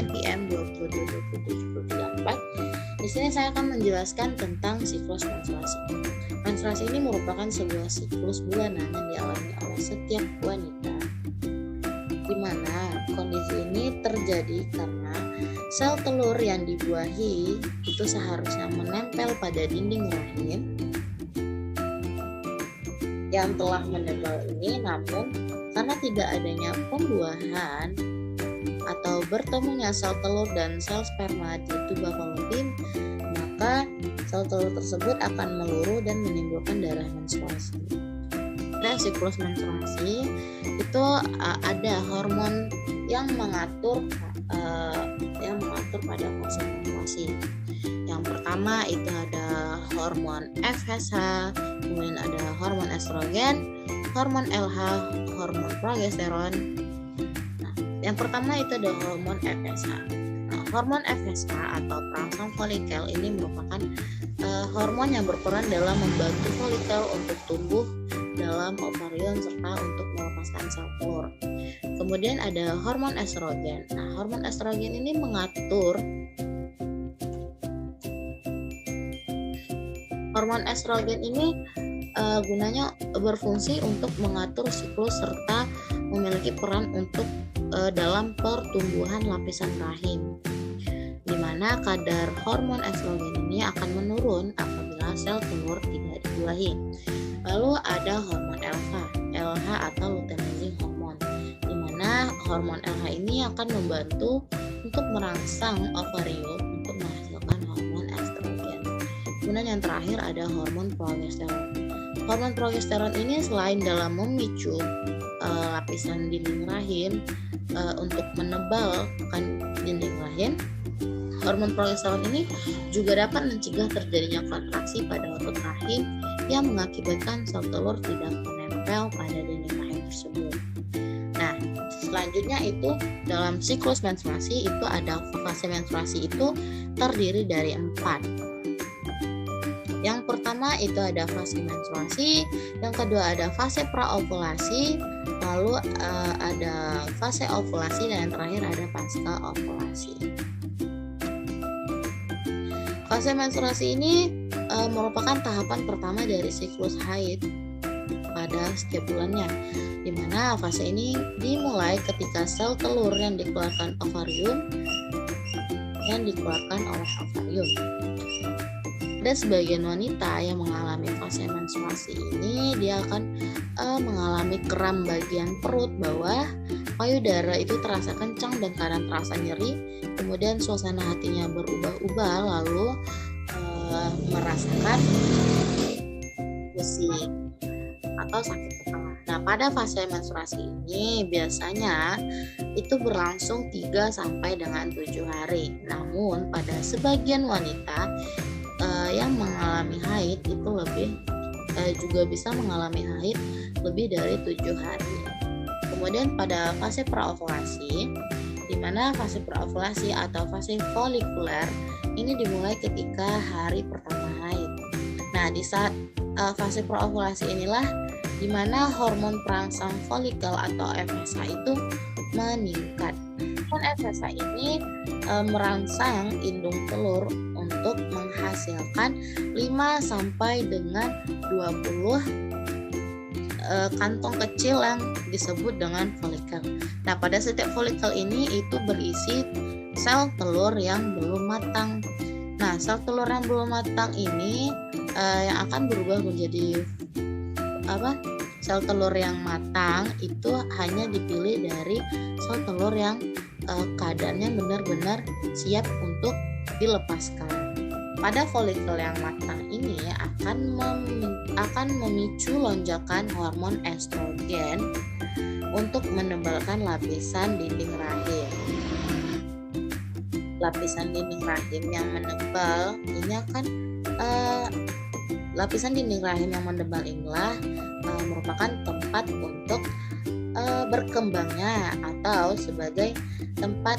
NPM 22-27-34. Di sini saya akan menjelaskan tentang siklus menstruasi. Menstruasi ini merupakan sebuah siklus bulanan yang dialami oleh setiap wanita, di mana kondisi ini terjadi karena sel telur yang dibuahi itu seharusnya menempel pada dinding rahim yang telah menebal ini, namun karena tidak adanya pembuahan atau bertemunya sel telur dan sel sperma di tuba falopin, maka sel telur tersebut akan meluruh dan menimbulkan darah menstruasi. Pada siklus menstruasi itu ada hormon yang mengatur pada fase menstruasi. Yang pertama itu ada hormon FSH, kemudian ada hormon estrogen, hormon LH, hormon progesteron. Nah, yang pertama itu ada hormon FSH. Nah, hormon FSH atau perangsang folikel ini merupakan hormon yang berperan dalam membantu folikel untuk tumbuh dalam ovarium serta untuk melepaskan sel telur. Kemudian ada hormon estrogen. Nah, hormon estrogen ini mengatur hormon estrogen ini gunanya berfungsi untuk mengatur siklus serta memiliki peran untuk dalam pertumbuhan lapisan rahim, di mana kadar hormon estrogen ini akan menurun apabila sel telur tidak dibuahi. Lalu ada hormon LH atau luteinizing hormone, di mana hormon LH ini akan membantu untuk merangsang ovarium untuk menghasilkan hormon estrogen. Kemudian yang terakhir ada hormon progesteron. Hormon progesteron ini selain dalam memicu lapisan dinding rahim untuk menebalkan dinding rahim, hormon progesteron ini juga dapat mencegah terjadinya kontraksi pada otot rahim yang mengakibatkan sel telur tidak menempel pada dinding rahim tersebut. Nah, selanjutnya itu dalam siklus menstruasi itu ada fase menstruasi itu terdiri dari 4. Yang pertama itu ada fase menstruasi, yang kedua ada fase praovulasi, lalu ada fase ovulasi, dan yang terakhir ada pasca ovulasi. Fase menstruasi ini merupakan tahapan pertama dari siklus haid pada setiap bulannya, di mana fase ini dimulai ketika sel telur yang dikeluarkan oleh ovarium. Ada sebagian wanita yang mengalami fase menstruasi ini, dia akan mengalami kram bagian perut bawah, payudara itu terasa kencang dan kadang terasa nyeri, kemudian suasana hatinya berubah-ubah, lalu merasakan pusing atau sakit kepala. Nah, pada fase menstruasi ini biasanya itu berlangsung 3 sampai dengan 7 hari. Namun pada sebagian wanita yang mengalami haid itu juga bisa mengalami haid lebih dari 7 hari. Kemudian pada fase praovulasi, di mana fase praovulasi atau fase folikuler ini dimulai ketika hari pertama haid. Nah, di saat fase praovulasi inilah di mana hormon perangsang folikel atau FSH itu meningkat. Hormon FSH ini merangsang indung telur untuk menghasilkan 5 sampai dengan 20 kantong kecil yang disebut dengan folikel. Nah, pada setiap folikel ini itu berisi sel telur yang belum matang. Nah, sel telur yang belum matang ini yang akan berubah menjadi sel telur yang matang itu hanya dipilih dari sel telur yang keadaannya benar-benar siap untuk dilepaskan. Pada folikel yang matang ini akan memicu lonjakan hormon estrogen untuk menebalkan lapisan dinding rahim. Lapisan dinding rahim yang menebal ini lapisan dinding rahim yang menebal inilah merupakan tempat untuk berkembangnya atau sebagai tempat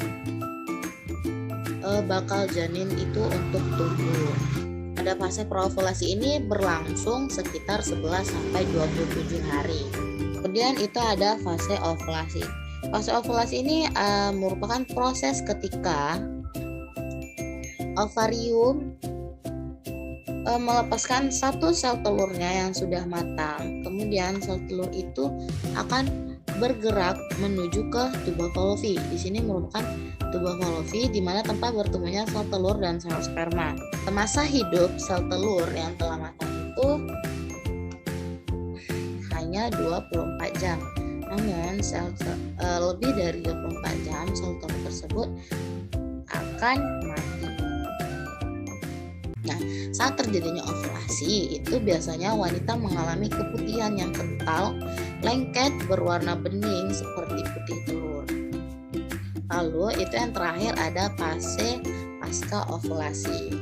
bakal janin itu untuk tumbuh. Pada fase praovulasi ini berlangsung sekitar 11 sampai 27 hari. Kemudian itu ada fase ovulasi. Fase ovulasi ini merupakan proses ketika ovarium melepaskan satu sel telurnya yang sudah matang. Kemudian sel telur itu akan bergerak menuju ke tuba Fallopi. Di sini merupakan tuba Fallopi di mana tempat bertemunya sel telur dan sel sperma. Masa hidup sel telur yang telah matang itu hanya 24 jam. Namun lebih dari 24 jam sel telur tersebut akan mati. Nah, saat terjadinya ovulasi itu biasanya wanita mengalami keputihan yang kental, lengket berwarna bening seperti putih telur. Lalu itu yang terakhir ada fase pasca ovulasi.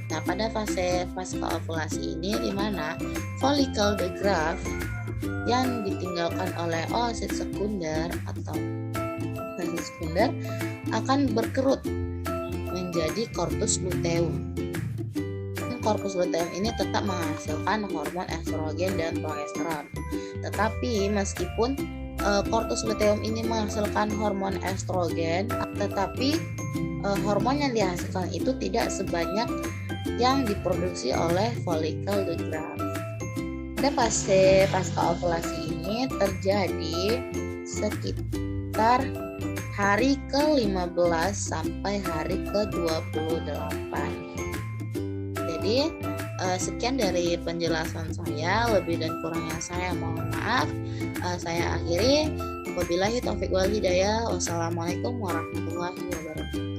Nah, pada fase pasca ovulasi ini di mana follicle the graft yang ditinggalkan oleh oosit sekunder atau oosit sekunder akan berkerut menjadi corpus luteum. Corpus luteum ini tetap menghasilkan hormon estrogen dan progesteron. Tetapi meskipun corpus luteum ini menghasilkan hormon estrogen, tetapi hormon yang dihasilkan itu tidak sebanyak yang diproduksi oleh follicle the graft. Pada fase pasca ovulasi ini terjadi sekitar hari ke-15 sampai hari ke-28. Jadi sekian dari penjelasan saya, lebih dan kurangnya saya mohon maaf. Saya akhiri. Wabillahi taufiq wal hidayah. Wassalamualaikum warahmatullahi wabarakatuh.